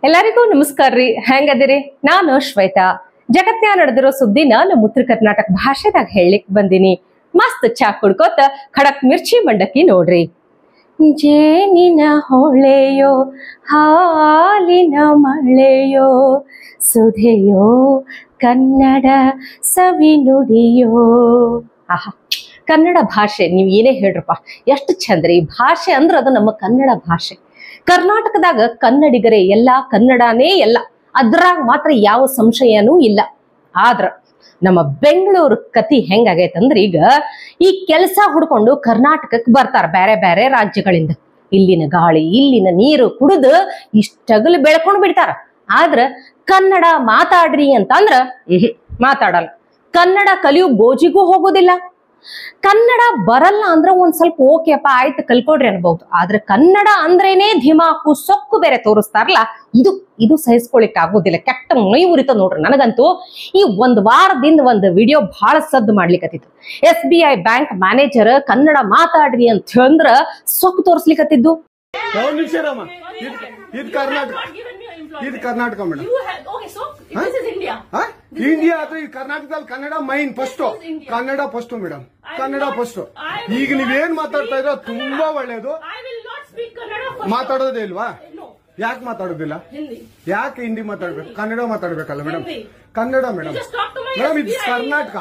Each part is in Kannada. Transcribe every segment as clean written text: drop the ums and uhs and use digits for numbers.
ಎಲ್ಲರಿಗೂ ನಮಸ್ಕಾರ ರೀ. ಹೆಂಗದಿರಿ? ನಾನು ಶ್ವೇತಾ. ಜಗತ್ನ್ಯಾಗ ನಡೆದಿರೋ ಸುದ್ದಿ ನಮ್ಮ ಉತ್ತರ ಕರ್ನಾಟಕ ಭಾಷೆದಾಗ ಹೇಳಲಿಕ್ಕೆ ಬಂದಿನಿ. ಮಸ್ತ್ ಚಾ ಕುಡ್ಕೋತ ಖಡಕ್ ಮಿರ್ಚಿ ಮಂಡಕ್ಕಿ ನೋಡ್ರಿ. ಜೇನಿನ ಹೊಳೆಯೋ ಹಾಲಿನ ಮಳೆಯೋ ಸುಧೆಯೋ ಕನ್ನಡ ಸವಿ ನುಡಿಯೋ. ಆಹಾ, ಕನ್ನಡ ಭಾಷೆ ನೀವು ಏನೇ ಹೇಳ್ರಪ್ಪ, ಎಷ್ಟು ಚಂದ್ರಿ ಭಾಷೆ ಅಂದ್ರೆ ಅದು ನಮ್ಮ ಕನ್ನಡ ಭಾಷೆ. ಕರ್ನಾಟಕದಾಗ ಕನ್ನಡಿಗರೇ ಎಲ್ಲ, ಕನ್ನಡನೇ ಎಲ್ಲ, ಅದ್ರಾಗ ಮಾತ್ರ ಯಾವ ಸಂಶಯನೂ ಇಲ್ಲ. ಆದ್ರ ನಮ್ಮ ಬೆಂಗಳೂರು ಕತಿ ಹೆಂಗಾಗೈತಂದ್ರೆ, ಈಗ ಈ ಕೆಲಸ ಹುಡ್ಕೊಂಡು ಕರ್ನಾಟಕಕ್ಕೆ ಬರ್ತಾರ ಬೇರೆ ಬೇರೆ ರಾಜ್ಯಗಳಿಂದ. ಇಲ್ಲಿನ ಗಾಳಿ, ಇಲ್ಲಿನ ನೀರು ಕುಡಿದು ಇಷ್ಟಗಲು ಬೆಳ್ಕೊಂಡು ಬಿಡ್ತಾರ. ಆದ್ರ ಕನ್ನಡ ಮಾತಾಡ್ರಿ ಅಂತಂದ್ರ ಮಾತಾಡಲ್ಲ. ಕನ್ನಡ ಕಲಿಯೋ ಗೋಜಿಗೂ ಹೋಗೋದಿಲ್ಲ. ಕನ್ನಡ ಬರಲ್ಲ ಅಂದ್ರೆ ಒಂದ್ ಸ್ವಲ್ಪ ಓಕೆಪ್ಪ ಆಯ್ತು ಕಲ್ಕೊಡ್ರಿ ಅನ್ಬಹುದು. ಆದ್ರೆ ಕನ್ನಡ ಅಂದ್ರೇನೆ ಧಿಮಾಕು ಸೊಕ್ಕು ಬೇರೆ ತೋರಿಸ್ತಾರಲ್ಲ, ಇದು ಸಹಿಸ್ಕೊಳಿಕ್ ಆಗೋದಿಲ್ಲ. ಕೆಟ್ಟ ಮೈ ಉರಿತ ನೋಡ್ರಿ. ನನಗಂತೂ ಈ ಒಂದ್ ವಾರದಿಂದ ಒಂದು ವಿಡಿಯೋ ಬಹಳ ಸದ್ದು ಮಾಡ್ಲಿಕ್ಕತ್ತಿತ್ತು. SBI ಬ್ಯಾಂಕ್ ಮ್ಯಾನೇಜರ್ ಕನ್ನಡ ಮಾತಾಡ್ರಿ ಅಂತ ಅಂದ್ರ ಸೊಕ್ಕು ತೋರಿಸ್ಲಿಕ್ಕತ್ತಿದ್ದು. ಇದು ಕರ್ನಾಟಕ ಮೇಡಮ್. ಇಂಡಿಯಾ ಅಥವಾ ಈ ಕರ್ನಾಟಕದಲ್ಲಿ Kannada main first, Kannada first madam, Kannada first. ಈಗ ನೀವೇನ್ ಮಾತಾಡ್ತಾ ಇರೋ ತುಂಬಾ ಒಳ್ಳೇದು. ಮಾತಾಡೋದೇ ಇಲ್ವಾ? ಯಾಕೆ ಮಾತಾಡೋದಿಲ್ಲ? ಯಾಕೆ ಹಿಂದಿ ಮಾತಾಡ್ಬೇಕು? ಕನ್ನಡ ಮಾತಾಡ್ಬೇಕಲ್ಲ ಮೇಡಮ್. ಕನ್ನಡ ಮೇಡಮ್. ಮೇಡಮ್ ಇದು ಕರ್ನಾಟಕ,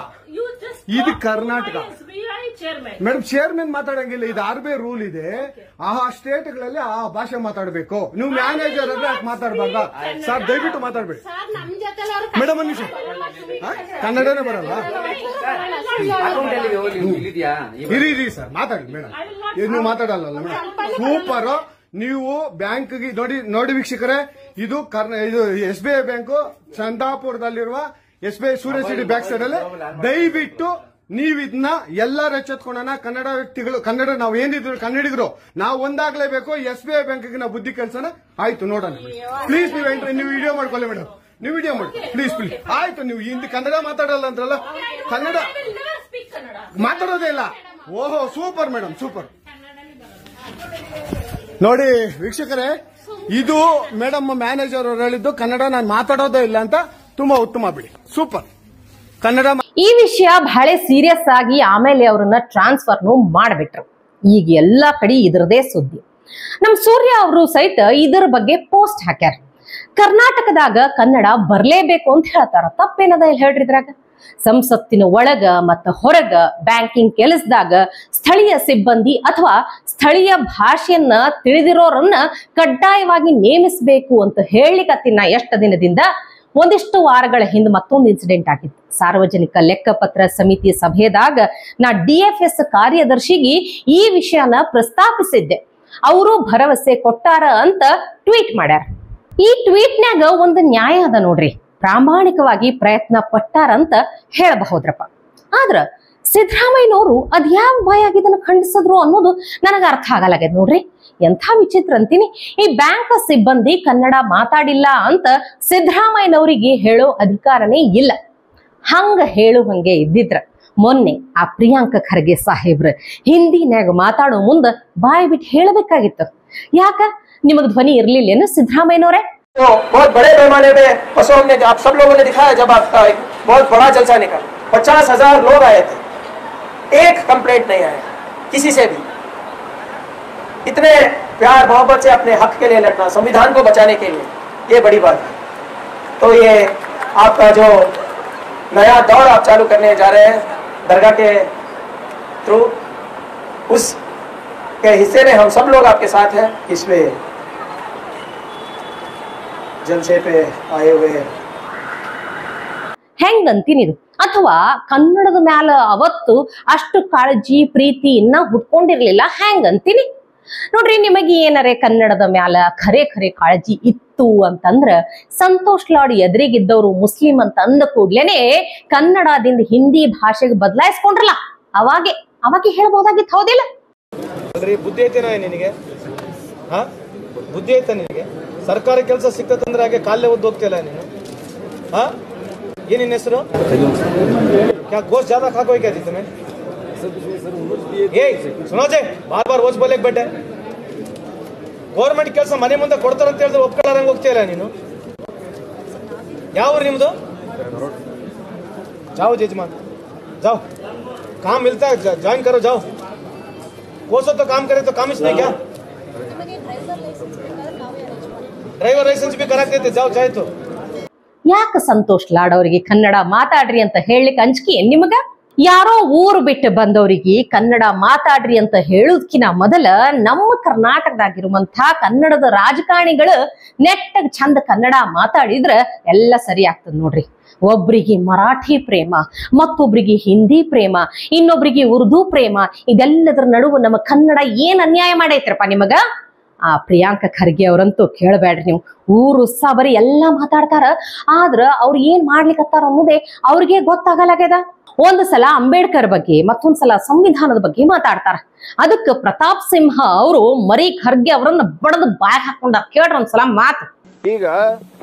ಇದು ಕರ್ನಾಟಕ ಮೇಡಮ್. ಚೇರ್ಮನ್ ಮಾತಾಡಂಗಿಲ್ಲ. ಇದು RBI ರೂಲ್ ಇದೆ. ಆ ಸ್ಟೇಟ್ ಗಳಲ್ಲಿ ಆ ಭಾಷೆ ಮಾತಾಡ್ಬೇಕು. ನೀವು ಮ್ಯಾನೇಜರ್ ಅಂದ್ರೆ ಯಾಕೆ ಮಾತಾಡ್ಬಾರ್ದ ಸರ್? ದಯವಿಟ್ಟು ಮಾತಾಡ್ಬೇಡಿ ಮೇಡಮ್. ಒಂದು ನಿಮಿಷ, ಕನ್ನಡನೇ ಬರಲ್ಲ. ಇರಿ ಸರ್, ಮಾತಾಡಿ ಮೇಡಮ್. ನೀವು ಮಾತಾಡಲ್ಲ ಮೇಡಮ್. ಸೂಪರ್. ನೀವು ಬ್ಯಾಂಕ್ಗೆ ನೋಡಿ ವೀಕ್ಷಕರೇ, ಇದು SBI ಬ್ಯಾಂಕು ಚಂದಾಪುರದಲ್ಲಿರುವ SBI ಸೂರ್ಯ ಸಿಟಿ ಬ್ಯಾಕ್ ಸೈಡ್ ಅಲ್ಲಿ. ದಯವಿಟ್ಟು ನೀವು ಇದನ್ನ ಎಲ್ಲರೂ ಎಚ್ಚೆತ್ಕೊಳ್ಳೋಣ. ಕನ್ನಡ ವ್ಯಕ್ತಿಗಳು, ಕನ್ನಡ ನಾವು ಏನಿದ್ರು ಕನ್ನಡಿಗರು, ನಾವು ಒಂದಾಗ್ಲೇಬೇಕು. SBI ಬ್ಯಾಂಕ್ಗೆ ನಾವು ಬುದ್ಧಿ ಕಲ್ಸೋಣ. ಆಯ್ತು, ನೋಡೋಣ ಪ್ಲೀಸ್. ನೀವು ವಿಡಿಯೋ ಮಾಡ್ಕೊಳ್ಳಿ ಮೇಡಮ್. ನೀವು ವಿಡಿಯೋ ಮಾಡಿ ಪ್ಲೀಸ್. ಆಯ್ತು, ನೀವು ಹಿಂದಿ ಕನ್ನಡ ಮಾತಾಡಲ್ಲ ಅಂದ್ರಲ್ಲ, ಕನ್ನಡ ಮಾತಾಡೋದೇ ಇಲ್ಲ. ಓಹೋ, ಸೂಪರ್ ಮೇಡಮ್, ಸೂಪರ್. ನೋಡಿ ವೀಕ್ಷಕರೇ, ಇದು ಮೇಡಮ್ ಮ್ಯಾನೇಜರ್ ಅವರು ಹೇಳಿದ್ದು ಕನ್ನಡ ನಾನು ಮಾತಾಡೋದೇ ಇಲ್ಲ ಅಂತ. ತುಂಬಾ ಉತ್ತಮ ಬಿಡಿ, ಸೂಪರ್. ಕನ್ನಡ ಈ ವಿಷಯ ಬಹಳ ಸೀರಿಯಸ್ ಆಗಿ ಆಮೇಲೆ ಅವ್ರನ್ನ ಟ್ರಾನ್ಸ್ಫರ್ನು ಮಾಡ್ಬಿಟ್ರು. ಈಗ ಎಲ್ಲಾ ಕಡೆ ಇದ್ರದೇ ಸುದ್ದಿ. ನಮ್ ಸೂರ್ಯ ಅವರು ಸಹಿತ ಇದರ ಬಗ್ಗೆ ಪೋಸ್ಟ್ ಹಾಕ್ಯಾರ. ಕರ್ನಾಟಕದಾಗ ಕನ್ನಡ ಬರ್ಲೇಬೇಕು ಅಂತ ಹೇಳ್ತಾರ. ತಪ್ಪೇನದ ಇಲ್ಲಿ ಹೇಳ್ರಿ ಇದ್ರಾಗ? ಸಂಸತ್ತಿನ ಒಳಗ ಮತ್ತ ಹೊರಗ, ಬ್ಯಾಂಕಿಂಗ್ ಕೆಲಸದಾಗ ಸ್ಥಳೀಯ ಸಿಬ್ಬಂದಿ ಅಥವಾ ಸ್ಥಳೀಯ ಭಾಷೆಯನ್ನ ತಿಳಿದಿರೋರನ್ನ ಕಡ್ಡಾಯವಾಗಿ ನೇಮಿಸಬೇಕು ಅಂತ ಹೇಳಿಕತ್ತಿನ ಎಷ್ಟು ದಿನದಿಂದ. ಒಂದಿಷ್ಟು ವಾರಗಳ ಹಿಂದೆ ಮತ್ತೊಂದು ಇನ್ಸಿಡೆಂಟ್ ಆಗಿತ್ತು. ಸಾರ್ವಜನಿಕ ಲೆಕ್ಕಪತ್ರ ಸಮಿತಿ ಸಭೆದಾಗ ನಾ DFS ಕಾರ್ಯದರ್ಶಿಗೆ ಈ ವಿಷಯನ ಪ್ರಸ್ತಾಪಿಸಿದ್ದೆ. ಅವರು ಭರವಸೆ ಕೊಟ್ಟಾರ ಅಂತ ಟ್ವೀಟ್ ಮಾಡ್ಯಾರ. ಈ ಟ್ವೀಟ್ನ್ಯಾಗ ಒಂದು ನ್ಯಾಯ ಅದ ನೋಡ್ರಿ. ಪ್ರಾಮಾಣಿಕವಾಗಿ ಪ್ರಯತ್ನ ಪಟ್ಟಾರಂತ ಹೇಳಬಹುದ್ರಪ್ಪ. ಆದ್ರ ಸಿದ್ದರಾಮಯ್ಯನವರು ಅದ್ಯಾವ ಭಯಾಗಿ ಇದನ್ನ ಖಂಡಿಸಿದ್ರು ಅನ್ನೋದು ನನಗ ಅರ್ಥ ಆಗಲಾಗ್ಯದ ನೋಡ್ರಿ. ಎಂಥ ವಿಚಿತ್ರ ಅಂತೀನಿ. ಈ ಬ್ಯಾಂಕ್ ಸಿಬ್ಬಂದಿ ಕನ್ನಡ ಮಾತಾಡಿಲ್ಲ ಅಂತ ಸಿದ್ದರಾಮಯ್ಯನವರಿಗೆ ಹೇಳೋ ಅಧಿಕಾರನೇ ಇಲ್ಲ. ಹಂಗ ಹೇಳುವಂಗೆ ಇದ್ದಿದ್ರ ಮೊನ್ನೆ ಆ ಪ್ರಿಯಾಂಕ ಖರ್ಗೆ ಸಾಹೇಬ್ರ ಹಿಂದಿನ್ಯಾಗ ಮಾತಾಡೋ ಮುಂದ ಬಾಯಿ ಬಿಟ್ಟು ಹೇಳಬೇಕಾಗಿತ್ತು. ಯಾಕ ನಿಮಗ್ ಧ್ವನಿ ಇರ್ಲಿಲ್ಲೇನು ಸಿದ್ದರಾಮಯ್ಯನವರೇ? बहुत बड़े पैमाने पे बसों ने, आप सब लोगों ने दिखाया, जब आपका बहुत बड़ा जलसा निकला, 50,000 लोग आए थे, एक कंप्लेंट नहीं आया किसी से भी। इतने प्यार मोहब्बत से अपने हक के लिए लड़ना, संविधान को बचाने के लिए, ये बड़ी बात है। तो ये आपका जो नया दौर आप चालू करने जा रहे हैं दरगाह के थ्रू, उस के हिस्से में हम सब लोग आपके साथ हैं। इसमें ಜಲ್ಸೆ ಪೇ ಆಯೇ ಹುए हैं। ಹೆಂಗಂತೀನಿದು? ಅಥವಾ ಕನ್ನಡದ ಮ್ಯಾಲ ಅವತ್ತು ಅಷ್ಟು ಕಾಳಜಿ ಪ್ರೀತಿ ಇನ್ನ ಹುಟ್ಕೊಂಡಿರ್ಲಿಲ್ಲ ಹೆಂಗಂತೀನಿ ನೋಡ್ರಿ. ನಿಮಗೆ ಏನರೇ ಕನ್ನಡದ ಮ್ಯಾಲ ಖರೆ ಕಾಳಜಿ ಇತ್ತು ಅಂತಂದ್ರ ಸಂತೋಷ್ ಲಾಡ್ ಎದುರಿಗಿದ್ದವರು ಮುಸ್ಲಿಂ ಅಂತ ಅಂದ ಕೂಡ್ಲೇನೆ ಕನ್ನಡದಿಂದ ಹಿಂದಿ ಭಾಷೆಗೆ ಬದಲಾಯಿಸ್ಕೊಂಡ್ರಲ್ಲ, ಅವಾಗೆ ಹೇಳ್ಬಹುದಾಗಿತ್ತು, ಹೌದಿಲ್ಲ? ಬುದ್ಧಿ ಐತೇನ ನಿನಗೆ? ಬುದ್ಧಿ ಐತ ನಿನಗೆ? ಸರ್ಕಾರಿ ಕೆಲಸ ಸಿಕ್ತಂದ್ರೆ ಹಾಗೆ ಕಾಲೇ ಒದ್ದು ಹೋಗ್ತಿಲ್ಲ ನೀನು. ಏನಿನ ಹೆಸರು? क्या गोश्त ज्यादा खा कोई क्या थी तुम्हें? सुनो जे, बार-बार वोच बोले बैठे। ಗೌರ್ಮೆಂಟ್ ಕೆಲಸ ಮನೆ ಮುಂದೆ ಕೊಡ್ತಾರಂತ ಹೇಳಿದ್ರೆ ಒಪ್ಕೊಳ್ಳಾರಂಗೆ ಹೋಗ್ತೀಯಲ್ಲ ನೀನು. ಯಾವ ಊರು ನಿಮ್ದು? जाओ जजमान, जाओ, काम मिलता है, ज्वाइन करो, जाओ. कोसो तो काम करे तो काम इसने क्या? ड्राइवर लाइसेंस भी करा देते, जाओ चाहे तो. ಯಾಕೆ ಸಂತೋಷ್ ಲಾಡ್ ಅವರಿಗೆ ಕನ್ನಡ ಮಾತಾಡ್ರಿ ಅಂತ ಹೇಳಲಿಕ್ಕೆ ಅಂಜಿಕೆ ನಿಮಗ? ಯಾರೋ ಊರು ಬಿಟ್ಟು ಬಂದವರಿಗೆ ಕನ್ನಡ ಮಾತಾಡ್ರಿ ಅಂತ ಹೇಳುದಕ್ಕಿಂತ ಮೊದಲ ನಮ್ಮ ಕರ್ನಾಟಕದಾಗಿರುವಂತ ಕನ್ನಡದ ರಾಜಕಾರಣಿಗಳು ನೆಟ್ಟಗ್ ಚಂದ ಕನ್ನಡ ಮಾತಾಡಿದ್ರ ಎಲ್ಲ ಸರಿ ಆಗ್ತದ ನೋಡ್ರಿ. ಒಬ್ರಿಗೆ ಮರಾಠಿ ಪ್ರೇಮ, ಮತ್ತೊಬ್ರಿಗೆ ಹಿಂದಿ ಪ್ರೇಮ, ಇನ್ನೊಬ್ರಿಗೆ ಉರ್ದು ಪ್ರೇಮ, ಇದೆಲ್ಲದರ ನಡುವೆ ನಮ್ಮ ಕನ್ನಡ ಏನ್ ಅನ್ಯಾಯ ಮಾಡೈತ್ರಪ್ಪ ನಿಮಗ? ಆ ಪ್ರಿಯಾಂಕ ಖರ್ಗೆ ಅವರಂತೂ ಕೇಳಬೇಡ್ರಿ ನೀವು. ಊರು ಬರೀ ಎಲ್ಲಾ ಮಾತಾಡ್ತಾರ, ಆದ್ರ ಅವ್ರು ಏನ್ ಮಾಡ್ಲಿಕ್ಕತ್ತಾರ ಅನ್ನೋದೇ ಅವ್ರಿಗೆ ಗೊತ್ತಾಗಲಾಗ್ಯದ. ಒಂದು ಸಲ ಅಂಬೇಡ್ಕರ್ ಬಗ್ಗೆ, ಮತ್ತೊಂದ್ಸಲ ಸಂವಿಧಾನದ ಬಗ್ಗೆ ಮಾತಾಡ್ತಾರ. ಅದಕ್ಕೆ ಪ್ರತಾಪ್ ಸಿಂಹ ಅವರು ಮರಿ ಖರ್ಗೆ ಅವರನ್ನ ಬಡದು ಬಾಯ್ ಹಾಕೊಂಡ. ಕೇಳ್ರಿ ಒಂದ್ಸಲ ಮಾತು. ಈಗ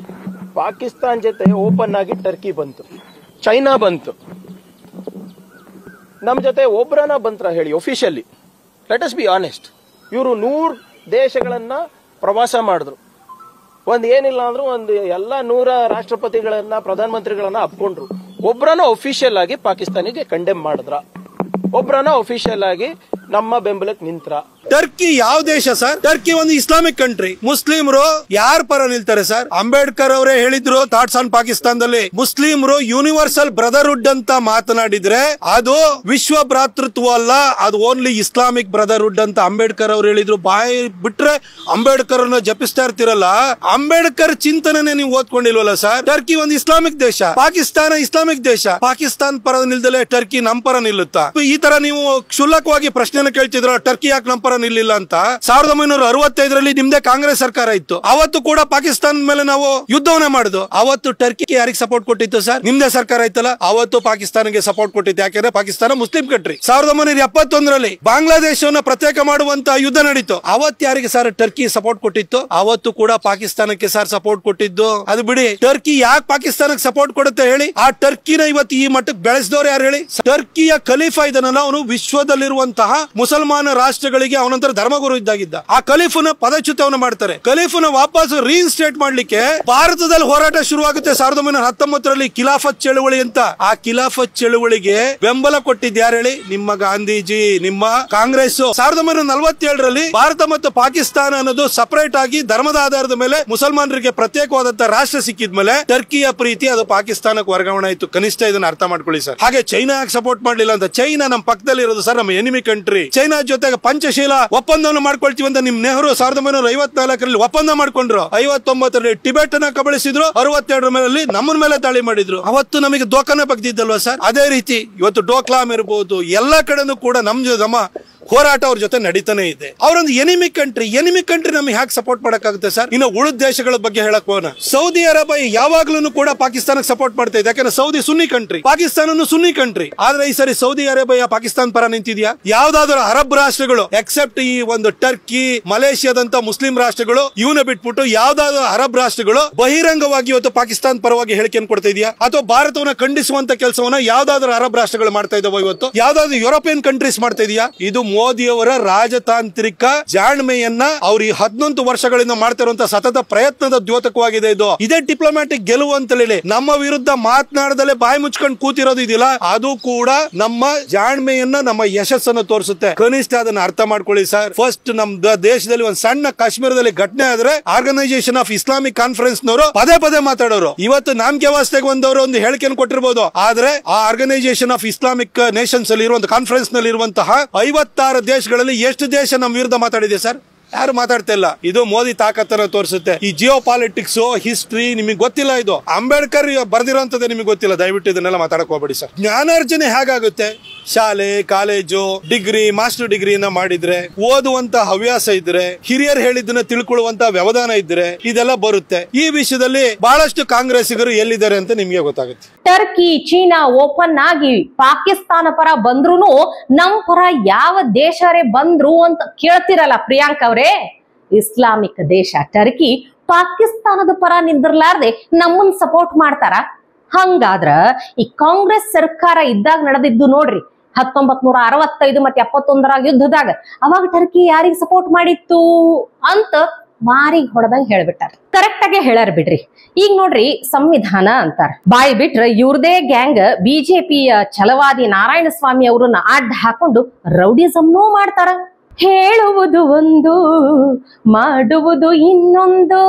ಪಾಕಿಸ್ತಾನ ಜೊತೆ ಓಪನ್ ಆಗಿ ಟರ್ಕಿ ಬಂತು, ಚೈನಾ ಬಂತು, ನಮ್ಮ ಜೊತೆ ಒಬ್ರನ ಬಂತ್ರ ಹೇಳಿ officially. Let us be honest. ಇವರು 100 ದೇಶಗಳನ್ನ ಪ್ರವಾಸ ಮಾಡಿದ್ರು. ಏನಿಲ್ಲ ಅಂದ್ರೂ ಎಲ್ಲ 100 ರಾಷ್ಟ್ರಪತಿಗಳನ್ನ, ಪ್ರಧಾನಮಂತ್ರಿಗಳನ್ನ ಅಪ್ಕೊಂಡ್ರು. ಒಬ್ರನ ಒಫಿಷಿಯಲ್ ಆಗಿ ಪಾಕಿಸ್ತಾನಿಗೆ ಕಂಡೆಮ್ ಮಾಡಿದ್ರ, ಒಬ್ರನ ಒಫಿಷಿಯಲ್ ಆಗಿ ನಮ್ಮ ಬೆಂಬಲಕ್ಕೆ ನಿಂತ್ರ. ಟರ್ಕಿ ಯಾವ ದೇಶ ಸರ್? ಟರ್ಕಿ ಒಂದು ಇಸ್ಲಾಮಿಕ್ ಕಂಟ್ರಿ. ಮುಸ್ಲಿಮರು ಯಾರ ಪರ ನಿಲ್ತಾರೆ ಸರ್? ಅಂಬೇಡ್ಕರ್ ಅವರೇ ಹೇಳಿದ್ರು ಥಾಟ್ಸ್ ಆನ್ ಪಾಕಿಸ್ತಾನದಲ್ಲಿ, ಮುಸ್ಲಿಮರು ಯೂನಿವರ್ಸಲ್ ಬ್ರದರ್ಹುಡ್ ಅಂತ ಮಾತನಾಡಿದ್ರೆ ಅದು ವಿಶ್ವ ಭ್ರಾತೃತ್ವ ಅಲ್ಲ, ಅದು ಓನ್ಲಿ ಇಸ್ಲಾಮಿಕ್ ಬ್ರದರ್ಹುಡ್ ಅಂತ ಅಂಬೇಡ್ಕರ್ ಅವರು ಹೇಳಿದ್ರು. ಬಾಯಿ ಬಿಟ್ರೆ ಅಂಬೇಡ್ಕರ್ ಜಪಿಸ್ತಾ ಇರ್ತಿರಲ್ಲ, ಅಂಬೇಡ್ಕರ್ ಚಿಂತನೆ ನೀವು ಓದ್ಕೊಂಡಿಲ್ವಲ್ಲ ಸರ್? ಟರ್ಕಿ ಒಂದು ಇಸ್ಲಾಮಿಕ್ ದೇಶ, ಪಾಕಿಸ್ತಾನ ಇಸ್ಲಾಮಿಕ್ ದೇಶ. ಪಾಕಿಸ್ತಾನ ಪರ ನಿಲ್ದಲೆ ಟರ್ಕಿ ನಮ್ ಪರ ನಿಲ್ಲುತ್ತಾ? ಈ ತರ ನೀವು ಕ್ಷುಲ್ಲಕವಾಗಿ ಪ್ರಶ್ನೆನ ಕೇಳ್ತಿದ್ರ, ಟರ್ಕಿ ಯಾಕೆ ನಮ್ ಪರ ನಿಲ್ಲಿಲ್ಲ ಅಂತ. 1965ರಲ್ಲಿ ನಿಮ್ದೇ ಕಾಂಗ್ರೆಸ್ ಸರ್ಕಾರ ಇತ್ತು. ಅವತ್ತು ಕೂಡ ಪಾಕಿಸ್ತಾನ ಮೇಲೆ ನಾವು ಯುದ್ಧವನ್ನ ಮಾಡುದು. ಅವತ್ತು ಟರ್ಕಿಗೆ ಯಾರಿಗೆ ಸಪೋರ್ಟ್ ಕೊಟ್ಟಿತ್ತು ಸರ್? ನಿಮ್ದೇ ಸರ್ಕಾರ ಇತ್ತಲ್ಲ, ಅವತ್ತು ಪಾಕಿಸ್ತಾನಕ್ಕೆ ಸಪೋರ್ಟ್ ಕೊಟ್ಟಿತ್ತು. ಯಾಕೆಂದ್ರೆ ಪಾಕಿಸ್ತಾನ ಮುಸ್ಲಿಂ ಕಂಟ್ರಿ. 1971ರಲ್ಲಿ ಬಾಂಗ್ಲಾದೇಶವನ್ನ ಪ್ರತ್ಯೇಕ ಮಾಡುವಂತ ಯುದ್ಧ ನಡೀತು. ಅವತ್ತು ಯಾರಿಗೆ ಸರ್ ಟರ್ಕಿ ಸಪೋರ್ಟ್ ಕೊಟ್ಟಿತ್ತು? ಅವತ್ತು ಕೂಡ ಪಾಕಿಸ್ತಾನಕ್ಕೆ ಸರ್ ಸಪೋರ್ಟ್ ಕೊಟ್ಟಿದ್ದು. ಅದು ಬಿಡಿ, ಟರ್ಕಿ ಯಾಕೆ ಪಾಕಿಸ್ತಾನಕ್ಕೆ ಸಪೋರ್ಟ್ ಕೊಡುತ್ತೆ ಹೇಳಿ? ಆ ಟರ್ಕಿನ ಇವತ್ತು ಈ ಮಟ್ಟಕ್ಕೆ ಬೆಳೆಸಿದವರು ಯಾರು ಹೇಳಿ? ಟರ್ಕಿಯ ಖಲೀಫಾ ಇದನ್ನ ಅವನು ವಿಶ್ವದಲ್ಲಿರುವಂತಹ ಮುಸಲ್ಮಾನ ರಾಷ್ಟ್ರಗಳಿಗೆ ಅವನಂತರ ಧರ್ಮಗುರು ಇದ್ದಾಗಿದ್ದ. ಆ ಖಲೀಫನ ಪದಚ್ಯುತವನ್ನ ಮಾಡ್ತಾರೆ. ಖಲೀಫನ ವಾಪಸ್ ರೀಇನ್ಸ್ಟೇಟ್ ಮಾಡ್ಲಿಕ್ಕೆ ಭಾರತದಲ್ಲಿ ಹೋರಾಟ ಶುರುವಾಗುತ್ತೆ 1919ರಲ್ಲಿ, ಖಿಲಾಫತ್ ಚಳುವಳಿ ಅಂತ. ಆ ಖಿಲಾಫತ್ ಚಳುವಳಿಗೆ ಬೆಂಬಲ ಕೊಟ್ಟಿದ್ದು ಯಾರು ಹೇಳಿ? ನಿಮ್ಮ ಗಾಂಧೀಜಿ, ನಿಮ್ಮ ಕಾಂಗ್ರೆಸ್. 1947ರಲ್ಲಿ ಭಾರತ ಮತ್ತು ಪಾಕಿಸ್ತಾನ ಅನ್ನೋದು ಸಪರೇಟ್ ಆಗಿ ಧರ್ಮದ ಆಧಾರದ ಮೇಲೆ ಮುಸಲ್ಮಾನರಿಗೆ ಪ್ರತ್ಯೇಕವಾದಂತಹ ರಾಷ್ಟ್ರ ಸಿಕ್ಕಿದ್ಮೇಲೆ ಟರ್ಕಿಯ ಪ್ರೀತಿ ಅದು ಪಾಕಿಸ್ತಾನಕ್ಕೆ ವರ್ಗಾವಣೆ ಆಯ್ತು. ಕನಿಷ್ಠ ಇದನ್ನ ಅರ್ಥ ಮಾಡ್ಕೊಳ್ಳಿ ಸರ್. ಹಾಗೆ ಚೈನಾ ಯಾಕೆ ಸಪೋರ್ಟ್ ಮಾಡ್ಲಿಲ್ಲ ಅಂತ? ಚೈನಾ ನಮ್ಮ ಪಕ್ಕದಲ್ಲಿ ಇರೋದು ಸರ್, ನಮ್ಮ ಎನಿಮಿ ಕಂಟ್ರಿ. ಚೈನಾ ಜೊತೆಗೆ ಪಂಚಶೀಲ ಒಪ್ಪಂದವನ್ನು ಮಾಡ್ಕೊಳ್ತೀವಿ ಅಂತ ನಿಮ್ ನೆಹರು 1954ರಲ್ಲಿ ಒಪ್ಪಂದ ಮಾಡ್ಕೊಂಡ್ರು. 59ರಲ್ಲಿ ಟಿಬೆಟ್ ಅನ್ನ ಕಬಳಿಸಿದ್ರು. 62ರ ಮೇಲೆ ನಮ್ಮ ಮೇಲೆ ದಾಳಿ ಮಾಡಿದ್ರು. ಅವತ್ತು ನಮಗೆ ದೋಖಾನೆ ಬಗ್ದಿದ್ದಲ್ವಾ ಸರ್? ಅದೇ ರೀತಿ ಇವತ್ತು ಡೋಕ್ಲಾಮ್ ಇರಬಹುದು, ಎಲ್ಲಾ ಕಡೆನೂ ಕೂಡ ನಮ್ಮ ಹೋರಾಟ ಅವ್ರ ಜೊತೆ ನಡೀತಾನೆ ಇದೆ. ಅವರೊಂದು ಎನಿಮಿ ಕಂಟ್ರಿ ನಮಗೆ ಹ್ಯಾಕ್ ಸಪೋರ್ಟ್ ಮಾಡಕ್ಕಾಗುತ್ತೆ ಸರ್? ಇನ್ನು ಉಳಿದ ದೇಶಗಳ ಬಗ್ಗೆ ಹೇಳಕ್ ಹೋಗೋಣ. ಸೌದಿ ಅರೇಬಿಯಾ ಯಾವಾಗ್ಲೂ ಕೂಡ ಪಾಕಿಸ್ತಾನಕ್ಕೆ ಸಪೋರ್ಟ್ ಮಾಡ್ತಾ ಇದೆ. ಯಾಕಂದ್ರೆ ಸೌದಿ ಸುನ್ನಿ ಕಂಟ್ರಿ, ಪಾಕಿಸ್ತಾನ ಸುನ್ನಿ ಕಂಟ್ರಿ. ಆದ್ರೆ ಈ ಸರಿ ಸೌದಿ ಅರೇಬಿಯಾ ಪಾಕಿಸ್ತಾನ ಪರ ನಿಂತಿದ್ಯಾ? ಯಾವ್ದಾದ್ರು ಅರಬ್ ರಾಷ್ಟ್ರಗಳು ಎಕ್ಸೆಪ್ಟ್ ಈ ಒಂದು ಟರ್ಕಿ, ಮಲೇಷಿಯಾದಂತ ಮುಸ್ಲಿಂ ರಾಷ್ಟ್ರಗಳು ಇವನ್ನ ಬಿಟ್ಬಿಟ್ಟು ಯಾವ್ದಾದ್ರು ಅರಬ್ ರಾಷ್ಟ್ರಗಳು ಬಹಿರಂಗವಾಗಿ ಇವತ್ತು ಪಾಕಿಸ್ತಾನ ಪರವಾಗಿ ಹೇಳಿಕೆಯನ್ನು ಕೊಡ್ತಾ ಇದೆಯಾ? ಅಥವಾ ಭಾರತವನ್ನ ಖಂಡಿಸುವಂತ ಕೆಲಸವನ್ನ ಯಾವ್ದಾದ್ರು ಅರಬ್ ರಾಷ್ಟ್ರಗಳು ಮಾಡ್ತಾ ಇದಾವ? ಇವತ್ತು ಯಾವ್ದಾದ್ರು ಯುರೋಪಿಯನ್ ಕಂಟ್ರೀಸ್ ಮಾಡ್ತಾ ಇದೆಯಾ? ಇದು ಮೋದಿಯವರ ರಾಜತಾಂತ್ರಿಕ ಜಾಣ್ಮೆಯನ್ನ ಅವರು 11 ವರ್ಷಗಳಿಂದ ಮಾಡ್ತಿರುವಂತಹ ಸತತ ಪ್ರಯತ್ನದ ದ್ಯೋತಕವಾಗಿದೆ ಇದು. ಇದೇ ಡಿಪ್ಲೊಮ್ಯಾಟಿಕ್ ಗೆಲುವು ಅಂತ ಹೇಳಿ ನಮ್ಮ ವಿರುದ್ಧ ಮಾತನಾಡದಲ್ಲೇ ಬಾಯಿ ಮುಚ್ಕೊಂಡು ಕೂತಿರೋದು ಇದೆಯಲ್ಲ, ಅದು ಕೂಡ ನಮ್ಮ ಜಾಣ್ಮೆಯನ್ನ, ನಮ್ಮ ಯಶಸ್ಸನ್ನು ತೋರಿಸುತ್ತೆ. ಕನಿಷ್ಠ ಅದನ್ನ ಅರ್ಥ ಮಾಡ್ಕೊಳ್ಳಿ ಸರ್. ಫಸ್ಟ್ ನಮ್ಮ ದೇಶದಲ್ಲಿ ಒಂದು ಸಣ್ಣ ಕಾಶ್ಮೀರದಲ್ಲಿ ಘಟನೆ ಆದ್ರೆ ಆರ್ಗನೈಸೇಷನ್ ಆಫ್ ಇಸ್ಲಾಮಿಕ್ ಕಾನ್ಫರೆನ್ಸ್ ನವರು ಪದೇ ಮಾತಾಡೋರು. ಇವತ್ತು ನಾಮಕೆ ವಾಸ್ತೆಗೆ ಬಂದವರು ಒಂದು ಹೇಳಿಕೆಯನ್ನು ಕೊಟ್ಟಿರಬಹುದು, ಆದ್ರೆ ಆ ಆರ್ಗನೈಸೇಷನ್ ಆಫ್ ಇಸ್ಲಾಮಿಕ್ ನೇಷನ್ಸ್ ಅಲ್ಲಿ ಇರುವಂತಹ ಕಾನ್ಫರೆನ್ಸ್ ನಲ್ಲಿ ಇರುವಂತಹ 56 ದೇಶಗಳಲ್ಲಿ ಎಷ್ಟು ದೇಶ ನಮ್ಮ ವಿರುದ್ಧ ಮಾತಾಡಿದೆ ಸರ್? ಯಾರು ಮಾತಾಡ್ತಾ ಇಲ್ಲ. ಇದು ಮೋದಿ ತಾಕತ್ತನ್ನ ತೋರಿಸುತ್ತೆ. ಈ ಜಿಯೋ ಪಾಲಿಟಿಕ್ಸ್, ಹಿಸ್ಟ್ರಿ ನಿಮಗೆ ಗೊತ್ತಿಲ್ಲ. ಇದು ಅಂಬೇಡ್ಕರ್ ಬರೆದಿರೋಂಥದ್ದೇ ನಿಮಗೆ ಗೊತ್ತಿಲ್ಲ. ದಯವಿಟ್ಟು ಇದನ್ನೆಲ್ಲ ಮಾತಾಡಕ್ ಹೋಗ್ಬೇಡಿ ಸರ್. ಜ್ಞಾನಾರ್ಜನೆ ಹೇಗಾಗುತ್ತೆ? ಶಾಲೆ, ಕಾಲೇಜು, ಡಿಗ್ರಿ, ಮಾಸ್ಟರ್ ಡಿಗ್ರಿಯನ್ನ ಮಾಡಿದ್ರೆ, ಓದುವಂತ ಹವ್ಯಾಸ ಇದ್ರೆ, ಹಿರಿಯರು ಹೇಳಿದ್ದನ್ನ ತಿಳ್ಕೊಳ್ಳುವಂತ ವ್ಯವಧಾನ ಇದ್ರೆ ಇದೆಲ್ಲ ಬರುತ್ತೆ. ಈ ವಿಷಯದಲ್ಲಿ ಬಹಳಷ್ಟು ಕಾಂಗ್ರೆಸ್ಸಿಗರು ಎಲ್ಲಿದ್ದಾರೆ ಅಂತ ನಿಮ್ಗೆ ಗೊತ್ತಾಗುತ್ತೆ. ಟರ್ಕಿ, ಚೀನಾ ಓಪನ್ ಆಗಿ ಪಾಕಿಸ್ತಾನ ಪರ ಬಂದ್ರು ನಮ್ ಪರ ಯಾವ ದೇಶರೇ ಬಂದ್ರು ಅಂತ ಕೇಳ್ತಿರಲ್ಲ ಪ್ರಿಯಾಂಕ್ ಅವ್ರೆ. ಇಸ್ಲಾಮಿಕ್ ದೇಶ ಟರ್ಕಿ ಪಾಕಿಸ್ತಾನದ ಪರ ನಿಂದಿರ್ಲಾರ್ದೆ ನಮ್ಮನ್ ಸಪೋರ್ಟ್ ಮಾಡ್ತಾರ? ಹಂಗಾದ್ರ ಈ ಕಾಂಗ್ರೆಸ್ ಸರ್ಕಾರ ಇದ್ದಾಗ ನಡೆದಿದ್ದು ನೋಡ್ರಿ, 1965 ಮತ್ತೆ 71ರ ಯುದ್ಧದಾಗ ಅವಾಗ ಟರ್ಕಿ ಯಾರಿಗೆ ಸಪೋರ್ಟ್ ಮಾಡಿತ್ತು ಅಂತ ಮಾರಿಗೆ ಹೊಡೆದಂಗ್ ಹೇಳ್ಬಿಟ್ಟಾರ. ಕರೆಕ್ಟ್ ಆಗಿ ಹೇಳ್ಯಾರ ಬಿಡ್ರಿ. ಈಗ ನೋಡ್ರಿ ಸಂವಿಧಾನ ಅಂತಾರ, ಬಾಯಿ ಬಿಟ್ರ ಇವ್ರದೇ ಗ್ಯಾಂಗ್ ಬಿಜೆಪಿಯ ಛಲವಾದಿ ನಾರಾಯಣ ಸ್ವಾಮಿ ಅವ್ರನ್ನ ಅಡ್ಡ ಹಾಕೊಂಡು ರೌಡಿಸಮ್ನೂ ಮಾಡ್ತಾರ. ಹೇಳುವುದು ಒಂದು, ಮಾಡುವುದು ಇನ್ನೊಂದು,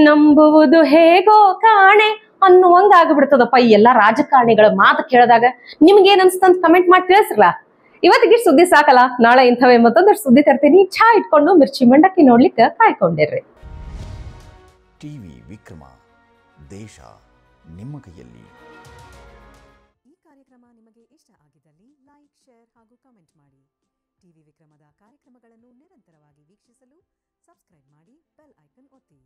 ನಂಬುವುದು ಹೇಗೋ ಕಾಣೆ ಅನ್ನುವಂಗ ಆಗ್ಬಿಡ್ತದಪ್ಪ ಈ ಎಲ್ಲಾ ರಾಜಕಾರಣಿಗಳ ಮಾತು ಕೇಳಿದಾಗ. ನಿಮ್ಗೇನ್ ಅನ್ಸ್ತಂತ ಕಮೆಂಟ್ ಮಾಡಿ ತಿಳಿಸ್ರಲ್ಲ. ಇವತ್ತಿಗೆ ಸುದ್ದಿ ಸಾಕಲ್ಲ, ನಾಳೆ ಇಂಥವೇ ಮತ್ತೊಂದಷ್ಟು ಸುದ್ದಿ ತರ್ತೀನಿ. ಚಾ ಇಟ್ಕೊಂಡು ಮಿರ್ಚಿ ಮಂಡಕ್ಕಿ ನೋಡ್ಲಿಕ್ಕೆ ಕಾಯ್ಕೊಂಡಿರ್ರಿ. ಟಿವಿ ವಿಕ್ರಮ, ದೇಶ ನಿಮ್ಮ ಕೈಯಲ್ಲಿ. ಈ ಕಾರ್ಯಕ್ರಮ ನಿಮಗೆ ಇಷ್ಟ ಆಗಿದ್ದಲ್ಲಿ ಲೈಕ್, ಶೇರ್ ಹಾಗೂ ಕಮೆಂಟ್ ಮಾಡಿ. ಟಿವಿ ವಿಕ್ರಮದ ಕಾರ್ಯಕ್ರಮಗಳನ್ನು ನಿರಂತರವಾಗಿ ವೀಕ್ಷಿಸಲು ಸಬ್ಸ್ಕ್ರೈಬ್ ಮಾಡಿ, ಬೆಲ್ ಐಕಾನ್ ಒತ್ತಿ.